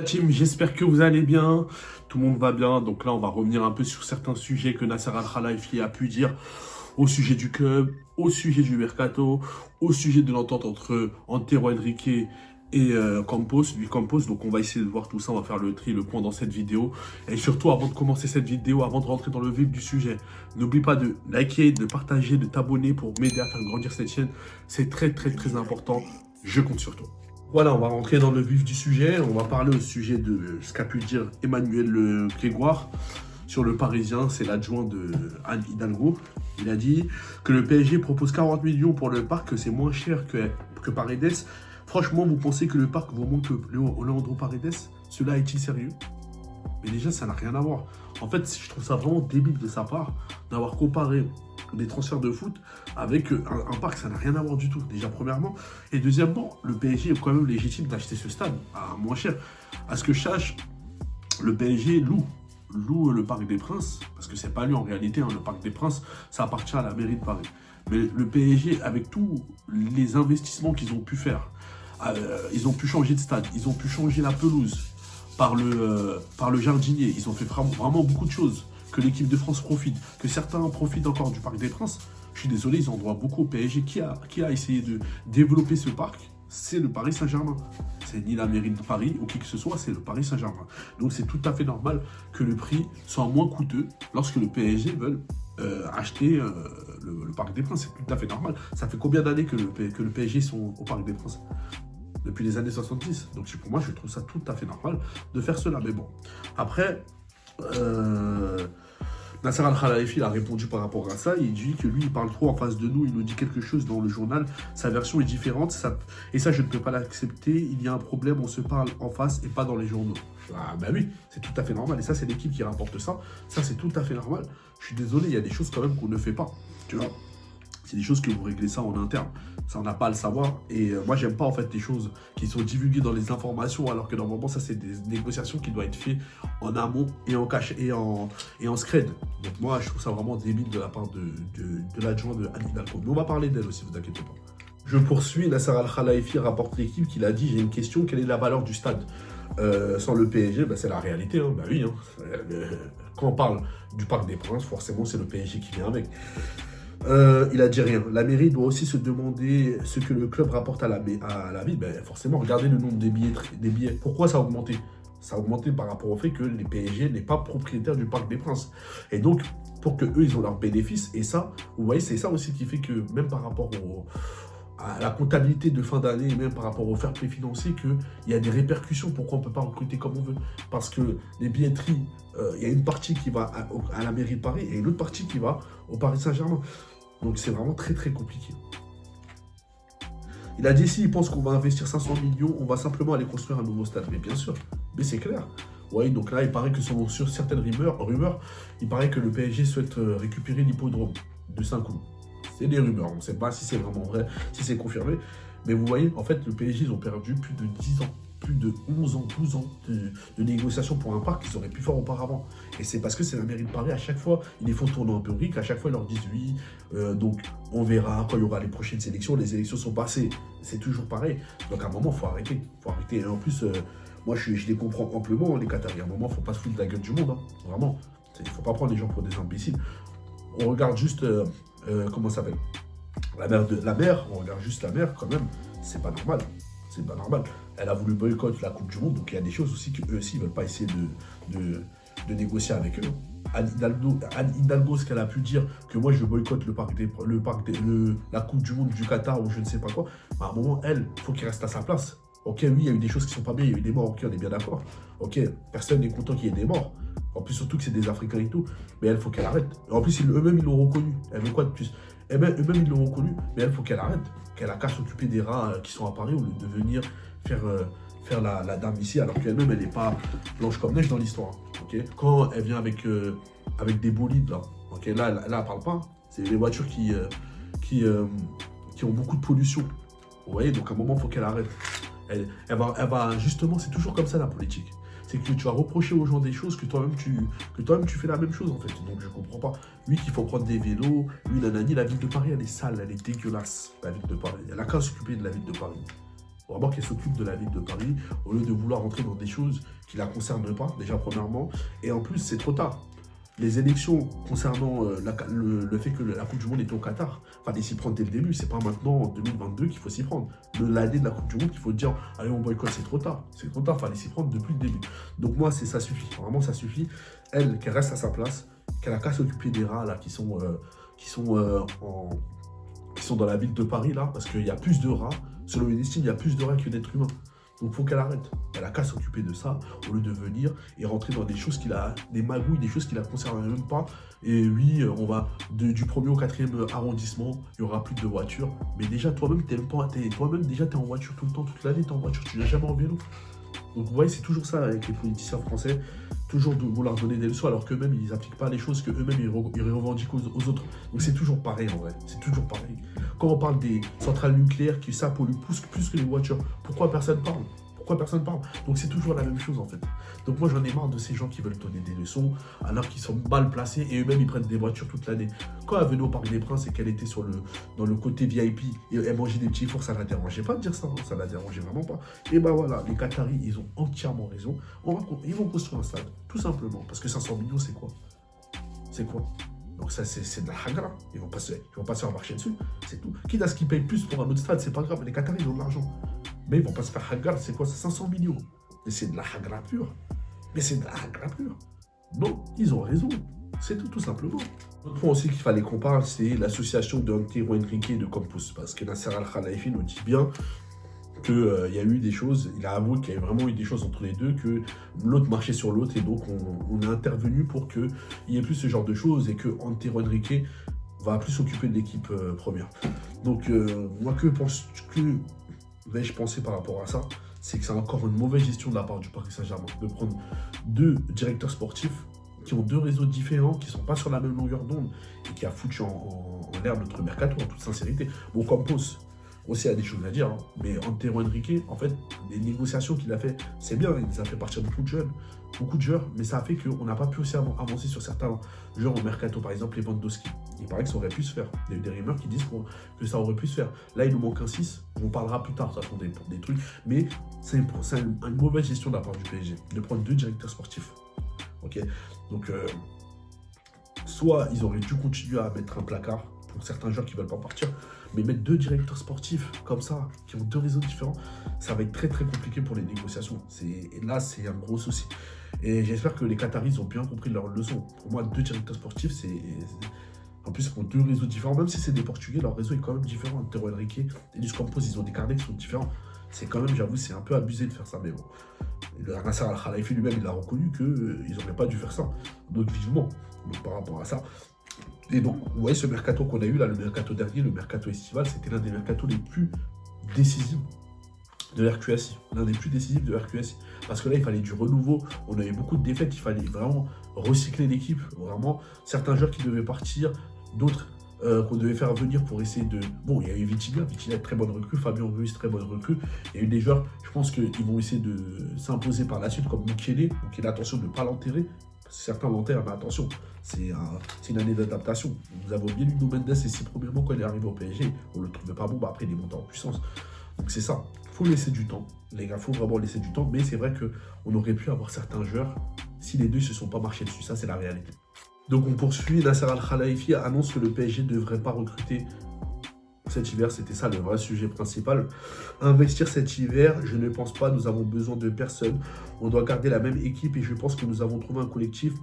Team, j'espère que vous allez bien, tout le monde va bien. Donc là, on va revenir un peu sur certains sujets que Nasser Al-Khelaifi a pu dire au sujet du club, au sujet du mercato, au sujet de l'entente entre Antero Henrique et Campos, lui Campos. Donc on va essayer de voir tout ça, on va faire le tri, le point dans cette vidéo. Et surtout, avant de commencer cette vidéo, avant de rentrer dans le vif du sujet, n'oublie pas de liker, de partager, de t'abonner pour m'aider à faire grandir cette chaîne. C'est très important, je compte sur toi. Voilà, on va rentrer dans le vif du sujet. On va parler au sujet de ce qu'a pu dire Emmanuel Grégoire sur le Parisien. C'est l'adjoint de Anne Hidalgo. Il a dit que le PSG propose 40 millions pour le parc, que c'est moins cher que Paredes. Franchement, vous pensez que le parc vaut moins que Leandro Paredes? Cela est-il sérieux? Mais déjà, ça n'a rien à voir. En fait, je trouve ça vraiment débile de sa part d'avoir comparé des transferts de foot avec un parc, ça n'a rien à voir du tout, déjà premièrement. Et deuxièmement, le PSG est quand même légitime d'acheter ce stade à moins cher. À ce que je sache, le PSG loue le Parc des Princes, parce que c'est pas lui en réalité, hein, le Parc des Princes, ça appartient à la mairie de Paris. Mais le PSG, avec tous les investissements qu'ils ont pu faire, ils ont pu changer de stade, ils ont pu changer la pelouse par le jardinier, ils ont fait vraiment beaucoup de choses, que l'équipe de France profite, que certains profitent encore du Parc des Princes. Je suis désolé, ils en doivent beaucoup au PSG. Qui a essayé de développer ce parc? C'est le Paris Saint-Germain. C'est ni la mairie de Paris ou qui que ce soit, c'est le Paris Saint-Germain. Donc c'est tout à fait normal que le prix soit moins coûteux lorsque le PSG veut acheter le Parc des Princes. C'est tout à fait normal. Ça fait combien d'années que le PSG sont au Parc des Princes? Depuis les années 70. Donc pour moi, je trouve ça tout à fait normal de faire cela. Mais bon, après... Nasser Al-Khelaifi a répondu par rapport à ça. Il dit que lui, il parle trop en face de nous. Il nous dit quelque chose dans le journal. Sa version est différente. Et ça, je ne peux pas l'accepter. Il y a un problème. On se parle en face et pas dans les journaux. Ah, ben oui, c'est tout à fait normal. Et ça, c'est l'équipe qui rapporte ça. Ça, c'est tout à fait normal. Je suis désolé, il y a des choses quand même qu'on ne fait pas. Tu vois, c'est des choses que vous réglez ça en interne. Ça, on n'a pas à le savoir. Et moi, j'aime pas en fait les choses qui sont divulguées dans les informations, alors que normalement, ça, c'est des négociations qui doivent être faites en amont et en cash et en scred. Donc moi, je trouve ça vraiment débile de la part de l'adjoint de Anne Hidalgo. Mais on va parler d'elle aussi, vous inquiétez pas. Je poursuis. Nasser Al-Khelaifi rapporte l'équipe qu'il a dit, j'ai une question, quelle est la valeur du stade sans le PSG? Ben, c'est la réalité, hein. Ben oui, hein. Quand on parle du Parc des Princes, forcément, c'est le PSG qui vient avec. Il a dit rien. La mairie doit aussi se demander ce que le club rapporte à la ville. Ben, forcément, regardez le nombre des billets. Pourquoi ça a augmenté? Ça a augmenté par rapport au fait que les PSG n'est pas propriétaire du Parc des Princes. Et donc, pour que eux, ils ont leurs bénéfices. Et ça, vous voyez, c'est ça aussi qui fait que, même par rapport à la comptabilité de fin d'année, et même par rapport au fair play financier, qu'il y a des répercussions. Pourquoi on ne peut pas recruter comme on veut? Parce que les billetteries, il y a une partie qui va à la mairie de Paris et une autre partie qui va au Paris Saint-Germain. Donc c'est vraiment très compliqué. Il a dit, s'il pense qu'on va investir 500 millions, on va simplement aller construire un nouveau stade. Mais bien sûr, mais c'est clair. Oui, donc là, il paraît que sur certaines rumeurs, il paraît que le PSG souhaite récupérer l'hippodrome de Saint-Cloud. C'est des rumeurs, on ne sait pas si c'est vraiment vrai, si c'est confirmé. Mais vous voyez, en fait, le PSG, ils ont perdu plus de 10 ans, plus de 11 ans, 12 ans de négociations pour un parc qu'ils auraient pu faire auparavant. Et c'est parce que c'est la mairie de Paris, à chaque fois, ils les font tourner en public, à chaque fois, ils leur disent oui, donc on verra quand il y aura les prochaines élections. Les élections sont passées, c'est toujours pareil. Donc à un moment, il faut arrêter. Et en plus, moi, je les comprends amplement, les Qataris. À un moment, il ne faut pas se foutre de la gueule du monde, hein. Vraiment. Il ne faut pas prendre les gens pour des imbéciles. On regarde juste... comment ça s'appelle? La mère, on regarde juste la mère quand même, c'est pas normal. C'est pas normal. Elle a voulu boycotter la Coupe du Monde, donc il y a des choses aussi qu'eux aussi ne veulent pas essayer de négocier avec eux. Anne Hidalgo, ce qu'elle a pu dire, que moi je boycotte la Coupe du Monde du Qatar ou je ne sais pas quoi, à un moment, elle, il faut qu'elle reste à sa place. Ok, oui, il y a eu des choses qui sont pas bien, il y a eu des morts, ok, on est bien d'accord. Ok, personne n'est content qu'il y ait des morts. En plus, surtout que c'est des Africains et tout. Mais elle, faut qu'elle arrête. En plus, eux-mêmes, ils l'ont reconnu. Elle veut quoi de plus? Eux-mêmes, ils l'ont reconnu. Mais elle, faut qu'elle arrête. Qu'elle a qu'à s'occuper des rats qui sont à Paris au lieu de venir faire la dame ici, alors qu'elle-même, elle n'est pas blanche comme neige dans l'histoire. Okay, quand elle vient avec des bolides, là, okay, là, elle parle pas. C'est les voitures qui ont beaucoup de pollution. Vous voyez, donc à un moment, il faut qu'elle arrête. Elle va justement, c'est toujours comme ça la politique. C'est que tu vas reprocher aux gens des choses que toi-même tu fais la même chose en fait. Donc je comprends pas. Lui qu'il faut prendre des vélos, lui nanani, la ville de Paris elle est sale, elle est dégueulasse, la ville de Paris. Elle a qu'à s'occuper de la ville de Paris. Vraiment qu'elle s'occupe de la ville de Paris, au lieu de vouloir rentrer dans des choses qui ne la concernent pas, déjà premièrement. Et en plus, c'est trop tard. Les élections concernant le fait que la Coupe du Monde est au Qatar, fallait s'y prendre dès le début. C'est pas maintenant, en 2022, qu'il faut s'y prendre. L'année de la Coupe du Monde, qu'il faut dire, allez, on boycotte, c'est trop tard. C'est trop tard, fallait s'y prendre depuis le début. Donc moi, ça suffit. Vraiment, ça suffit. Elle, qu'elle reste à sa place, qu'elle a qu'à s'occuper des rats, là, qui sont dans la ville de Paris, là, parce qu'il y a plus de rats. Selon une estime, il y a plus de rats que d'êtres humains. Donc il faut qu'elle arrête. Elle a qu'à s'occuper de ça, au lieu de venir et rentrer dans des choses des magouilles, des choses qui la concernent même pas. Et oui, on va du 1er au 4e arrondissement, il n'y aura plus de voitures. Mais déjà, toi-même, t'es en voiture tout le temps, toute l'année, t'es en voiture, tu n'as jamais en vélo. Donc vous voyez, c'est toujours ça avec les politiciens français, toujours de vouloir donner des leçons alors qu'eux-mêmes, ils n'appliquent pas les choses qu'eux-mêmes, ils revendiquent aux autres. Donc c'est toujours pareil en vrai, c'est toujours pareil. Quand on parle des centrales nucléaires qui ça pollue plus que les voitures, pourquoi personne parle? Pourquoi personne parle? Donc c'est toujours la même chose en fait. Donc moi j'en ai marre de ces gens qui veulent donner des leçons alors qu'ils sont mal placés et eux-mêmes ils prennent des voitures toute l'année. Quand elle venait au Parc des Princes et qu'elle était dans le côté VIP et elle mangeait des petits fours, ça la dérangeait pas de dire ça, hein, ça la dérangeait vraiment pas. Et ben voilà, les Qataris ils ont entièrement raison. Ils vont construire un stade, tout simplement. Parce que 500 millions c'est quoi? C'est quoi? Donc ça, c'est de la hagra. Ils vont pas se faire marcher dessus. C'est tout. Quitte à ce qu'ils payent plus pour un autre stade, c'est pas grave. Les Qataris, ils ont de l'argent. Mais ils vont pas se faire hagra. C'est quoi? C'est 500 millions. Mais c'est de la hagra pure. Mais c'est de la hagra pure. Non, ils ont raison. C'est tout simplement. L'autre point aussi qu'il fallait qu'on parle, c'est l'association de Antero Henrique et de Campos. Parce que Nasser Al-Khelaifi nous dit bien qu'il y a eu des choses, il a avoué qu'il y avait vraiment eu des choses entre les deux, que l'autre marchait sur l'autre, et donc on a intervenu pour qu'il n'y ait plus ce genre de choses, et que Antero Henrique va plus s'occuper de l'équipe première. Donc moi, que vais-je penser par rapport à ça? C'est que c'est encore une mauvaise gestion de la part du Paris Saint-Germain, de prendre deux directeurs sportifs qui ont deux réseaux différents, qui ne sont pas sur la même longueur d'onde, et qui a foutu en l'air notre mercato, en toute sincérité. Bon, Campos aussi a des choses à dire, hein. Mais Antero Henrique, en fait, les négociations qu'il a fait, c'est bien, il a fait partir beaucoup de joueurs, mais ça a fait qu'on n'a pas pu aussi avancer sur certains joueurs au mercato, par exemple Lewandowski. Il paraît que ça aurait pu se faire. Il y a eu des rumeurs qui disent que ça aurait pu se faire. Là, il nous manque un 6, on parlera plus tard, ça pour des trucs, mais c'est une mauvaise gestion de la part du PSG, de prendre deux directeurs sportifs. Ok, donc soit ils auraient dû continuer à mettre un placard pour certains joueurs qui ne veulent pas partir, mais mettre deux directeurs sportifs comme ça, qui ont deux réseaux différents, ça va être très très compliqué pour les négociations. Et là, c'est un gros souci. Et j'espère que les Qataris ont bien compris leur leçon. Pour moi, deux directeurs sportifs, en plus, ils ont deux réseaux différents. Même si c'est des Portugais, leur réseau est quand même différent. Antero Henrique et Luis Campos, ils ont des carnets qui sont différents. C'est quand même, j'avoue, c'est un peu abusé de faire ça, mais bon. Le Nasser Al-Khelaifi lui-même, il a reconnu qu'ils n'auraient pas dû faire ça. Donc, vivement, donc, par rapport à ça. Et donc, vous voyez, ce mercato qu'on a eu là, le mercato dernier, le mercato estival, c'était l'un des mercatos les plus décisifs de RQSI. L'un des plus décisifs de RQSI. Parce que là, il fallait du renouveau. On avait beaucoup de défaites. Il fallait vraiment recycler l'équipe. Vraiment, certains joueurs qui devaient partir, d'autres qu'on devait faire venir pour essayer de... Bon, il y a eu Vitinha, très bonne recrue, Fabien Ruiz, très bonne recrue. Il y a eu des joueurs, je pense qu'ils vont essayer de s'imposer par la suite, comme Mukele. Donc, attention de ne pas l'enterrer. Certains l'enterrent, mais attention, c'est une année d'adaptation. Nous avons bien eu Mendes ici, premièrement, quand il est arrivé au PSG. On ne le trouvait pas bon, bah après il est monté en puissance. Donc c'est ça, il faut laisser du temps. Les gars, il faut vraiment laisser du temps. Mais c'est vrai qu'on aurait pu avoir certains joueurs si les deux ne se sont pas marchés dessus. Ça, c'est la réalité. Donc on poursuit. Nasser Al-Khelaifi annonce que le PSG ne devrait pas recruter cet hiver. C'était ça le vrai sujet principal. Investir cet hiver, je ne pense pas. Nous avons besoin de personne. On doit garder la même équipe et je pense que nous avons trouvé un collectif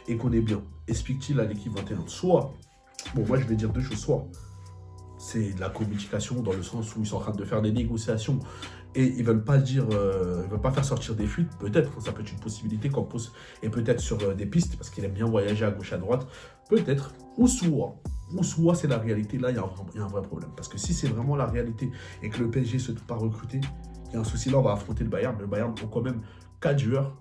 et qu'on est bien. Explique-t-il à l'équipe 21. Soit, bon moi je vais dire deux choses. Soit c'est de la communication dans le sens où ils sont en train de faire des négociations et ils veulent pas dire, ils veulent pas faire sortir des fuites. Peut-être, ça peut être une possibilité qu'on pose et peut-être sur des pistes parce qu'il aime bien voyager à gauche à droite. Peut-être. Ou soit c'est la réalité. Là, il y a un vrai problème. Parce que si c'est vraiment la réalité et que le PSG ne se trouve pas recruter, il y a un souci. Là, on va affronter le Bayern. Le Bayern ont quand même 4 joueurs,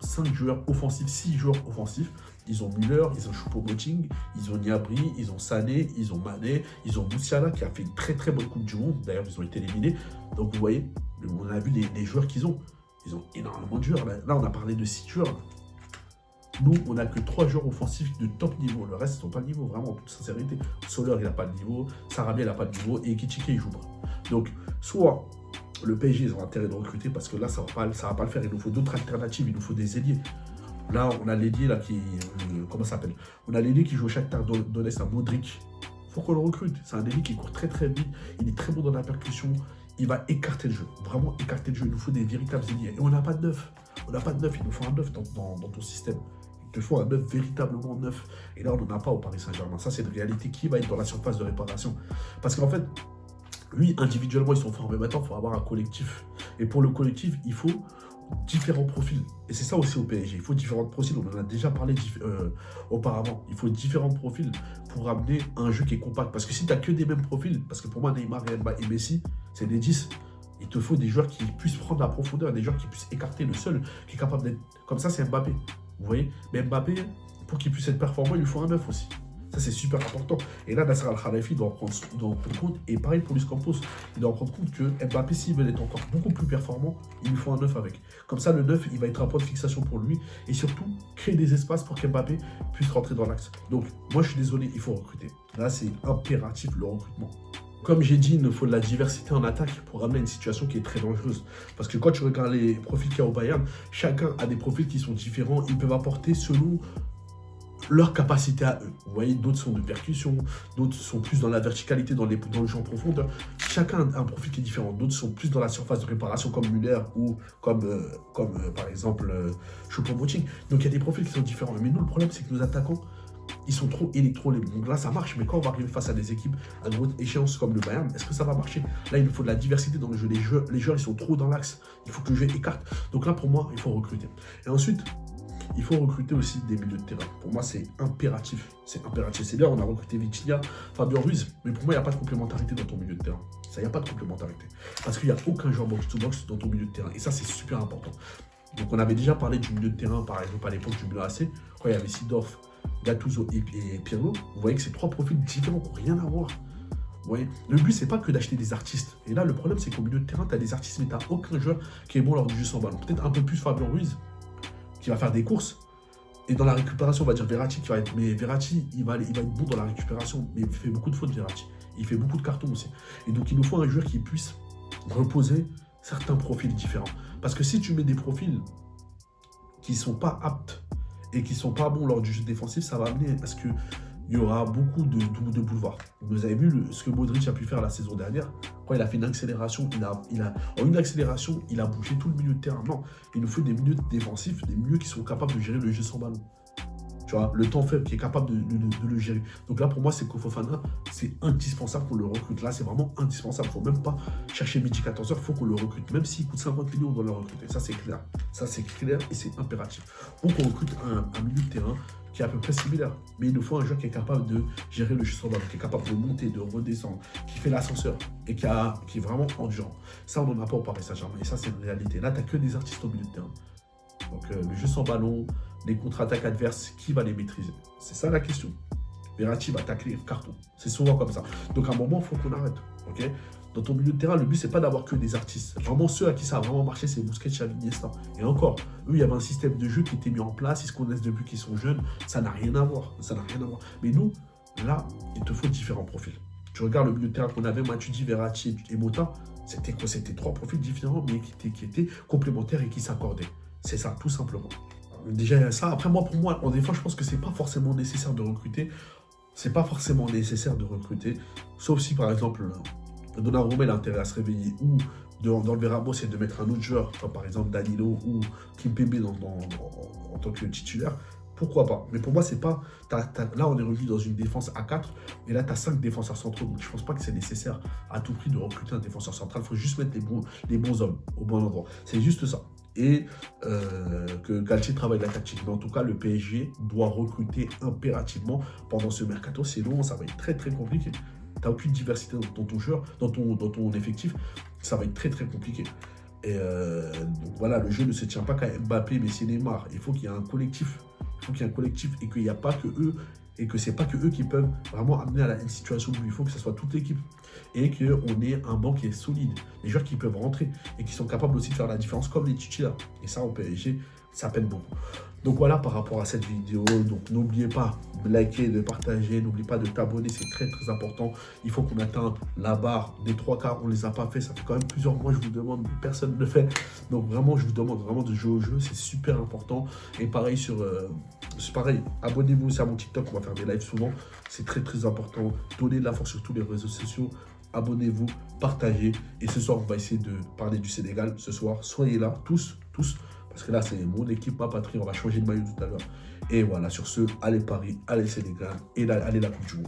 5 joueurs offensifs, 6 joueurs offensifs. Ils ont Müller, ils ont Choupo-Moting, ils ont Gnabry, ils ont Sané, ils ont Mané, ils ont Moussiala qui a fait une très très bonne Coupe du Monde. D'ailleurs, ils ont été éliminés. Donc vous voyez, on a vu les joueurs qu'ils ont. Ils ont énormément de joueurs. Là, on a parlé de 6 joueurs. Nous, on n'a que 3 joueurs offensifs de top niveau. Le reste, ils n'ont pas de niveau, vraiment, en toute sincérité. Soler, il n'a pas de niveau. Sarabia, il n'a pas de niveau. Et Ekitike, il joue pas. Donc, soit le PSG, ils ont intérêt de recruter parce que là, ça va pas le faire. Il nous faut d'autres alternatives, il nous faut des ailiers. Là, on a l'ailier là qui. Comment ça s'appelle? On a l'ailier qui joue au Shakhtar Donetsk, un Modric. Faut qu'on le recrute. C'est un ailier qui court très très vite. Il est très bon dans la percussion. Il va écarter le jeu. Vraiment écarter le jeu. Il nous faut des véritables ailiers. Et on n'a pas de neuf. On n'a pas de neuf. Il nous faut un neuf dans ton système. Il te faut un neuf véritablement neuf. Et là, on n'en a pas au Paris Saint-Germain. Ça, c'est une réalité qui va être dans la surface de réparation. Parce qu'en fait, lui, individuellement, ils sont forts. Mais maintenant, il faut avoir un collectif. Et pour le collectif, il faut différents profils. Et c'est ça aussi au PSG. Il faut différents profils. On en a déjà parlé auparavant. Il faut différents profils pour amener un jeu qui est compact. Parce que si tu n'as que des mêmes profils, parce que pour moi, Neymar et Messi, c'est des 10. Il te faut des joueurs qui puissent prendre la profondeur, des joueurs qui puissent écarter. Le seul qui est capable d'être comme ça, c'est Mbappé. Vous voyez? Mais Mbappé, pour qu'il puisse être performant, il lui faut un 9 aussi. Ça, c'est super important. Et là, Nasser Al-Khelaifi doit en prendre compte. Et pareil pour Luis Campos. Il doit en prendre compte que Mbappé, s'il veut être encore beaucoup plus performant, il lui faut un 9 avec. Comme ça, le 9, il va être un point de fixation pour lui. Et surtout, créer des espaces pour qu'Mbappé puisse rentrer dans l'axe. Donc, moi, je suis désolé, il faut recruter. Là, c'est impératif, le recrutement. Comme j'ai dit, il nous faut de la diversité en attaque pour ramener une situation qui est très dangereuse. Parce que quand tu regardes les profils qu'il y a au Bayern, chacun a des profils qui sont différents. Ils peuvent apporter selon leur capacité à eux. Vous voyez, d'autres sont de percussion, d'autres sont plus dans la verticalité, dans le jeu en profondeur. Chacun a un profil qui est différent. D'autres sont plus dans la surface de réparation comme Müller ou comme par exemple Choupo-Moting. Donc il y a des profils qui sont différents. Mais nous, le problème, c'est que nos attaquants, ils sont trop électro-libres. Donc là, ça marche. Mais quand on va arriver face à des équipes à de haute échéance comme le Bayern, est-ce que ça va marcher? Là, il nous faut de la diversité dans le jeu. Les joueurs, ils sont trop dans l'axe. Il faut que le jeu écarte. Donc là, pour moi, il faut recruter. Et ensuite, il faut recruter aussi des milieux de terrain. Pour moi, c'est impératif. C'est impératif. C'est bien, on a recruté Vitinha, Fabien Ruiz, mais pour moi, il n'y a pas de complémentarité dans ton milieu de terrain. Ça, il n'y a pas de complémentarité. Parce qu'il n'y a aucun joueur box-to-box dans ton milieu de terrain. Et ça, c'est super important. Donc, on avait déjà parlé du milieu de terrain, par exemple, à l'époque du Milan AC, quand il y avait Seedorf, Gattuso et Pirlo. Vous voyez que ces trois profils différents n'ont rien à voir. Vous voyez, le but, c'est pas que d'acheter des artistes. Et là, le problème, c'est qu'au milieu de terrain, tu as des artistes, mais tu n'as aucun joueur qui est bon lors du jeu sans ballon. Peut-être un peu plus Fabien Ruiz, qui va faire des courses. Et dans la récupération, on va dire Verratti qui va être. Mais Verratti, il va être bon dans la récupération. Mais il fait beaucoup de fautes, Verratti. Il fait beaucoup de cartons aussi. Et donc, il nous faut un joueur qui puisse reposer certains profils différents. Parce que si tu mets des profils qui ne sont pas aptes et qui ne sont pas bons lors du jeu défensif, ça va amener à ce qu'il y aura beaucoup de boulevards. Vous avez vu ce que Modric a pu faire la saison dernière. Quand il a fait une accélération, en une accélération, il a bougé tout le milieu de terrain. Non, il nous faut des milieux défensifs, des milieux qui sont capables de gérer le jeu sans ballon. Tu vois, le temps faible, qui est capable de le gérer. Donc là, pour moi, c'est Fofana, c'est indispensable qu'on le recrute. Là, c'est vraiment indispensable. Il ne faut même pas chercher midi 14h, il faut qu'on le recrute. Même s'il coûte 50 millions, on doit le recruter. Ça, c'est clair. Ça, c'est clair et c'est impératif. Donc, on recrute un milieu de terrain qui est à peu près similaire. Mais il nous faut un joueur qui est capable de gérer le jeu sans ballon, qui est capable de monter, de redescendre, qui fait l'ascenseur et qui est vraiment endurant. Ça, on n'en a pas au Paris Saint-Germain. Et ça, c'est une réalité. Là, tu n'as que des artistes au milieu de terrain. Donc, le jeu sans ballon, les contre-attaques adverses, qui va les maîtriser? C'est ça la question. Verratti va tacler carton. C'est souvent comme ça. Donc, à un moment, il faut qu'on arrête. Okay, dans ton milieu de terrain, le but, c'est pas d'avoir que des artistes. Vraiment, ceux à qui ça a vraiment marché, c'est Busquets, Xavi, Iniesta. Et encore, eux, il y avait un système de jeu qui était mis en place. Ils se connaissent depuis qu'ils sont jeunes. Ça n'a rien à voir. Ça n'a rien à voir. Mais nous, là, il te faut différents profils. Tu regardes le milieu de terrain qu'on avait, Matuidi, Verratti et Mota. C'était quoi? C'était trois profils différents, mais qui étaient complémentaires et qui s'accordaient. C'est ça, tout simplement. Déjà, il y a ça. Après, pour moi, en défense, je pense que c'est pas forcément nécessaire de recruter. C'est pas forcément nécessaire de recruter. Sauf si, par exemple, Donnarumma a intérêt à se réveiller ou d'enlever Ramos et de mettre un autre joueur, comme par exemple Danilo ou Kimpembe en tant que titulaire. Pourquoi pas? Mais pour moi, c'est pas. Là, on est revenu dans une défense à 4, et là, tu as 5 défenseurs centraux. Donc, je pense pas que c'est nécessaire à tout prix de recruter un défenseur central. Il faut juste mettre les bons hommes au bon endroit. C'est juste ça. Et que Galtier travaille la tactique. Mais en tout cas, le PSG doit recruter impérativement pendant ce mercato. Sinon, ça va être très, très compliqué. Tu n'as aucune diversité dans ton joueur, dans ton effectif. Ça va être très, très compliqué. Et donc voilà, le jeu ne se tient pas qu'à Mbappé, Messi, Neymar. Il faut qu'il y ait un collectif. Il faut qu'il y ait un collectif et qu'il n'y a pas que eux. Et que ce n'est pas que eux qui peuvent vraiment amener à une situation où il faut que ce soit toute l'équipe. Et qu'on ait un banc qui est solide. Les joueurs qui peuvent rentrer et qui sont capables aussi de faire la différence comme les titulaires. Et ça, au PSG, ça peine beaucoup. Donc voilà par rapport à cette vidéo. Donc n'oubliez pas de liker, de partager, n'oubliez pas de t'abonner, c'est très très important. Il faut qu'on atteigne la barre des 3 quarts, on ne les a pas fait, ça fait quand même plusieurs mois, je vous demande, personne ne le fait. Donc vraiment, je vous demande vraiment de jouer au jeu, c'est super important. Et pareil c'est pareil, abonnez-vous aussi à mon TikTok, on va faire des lives souvent, c'est très très important. Donnez de la force sur tous les réseaux sociaux. Abonnez-vous, partagez. Et ce soir, on va essayer de parler du Sénégal. Ce soir, soyez là, tous. Parce que là, c'est mon équipe, ma patrie. On va changer de maillot tout à l'heure. Et voilà, sur ce, allez Paris, allez Sénégal et allez la Coupe du Monde.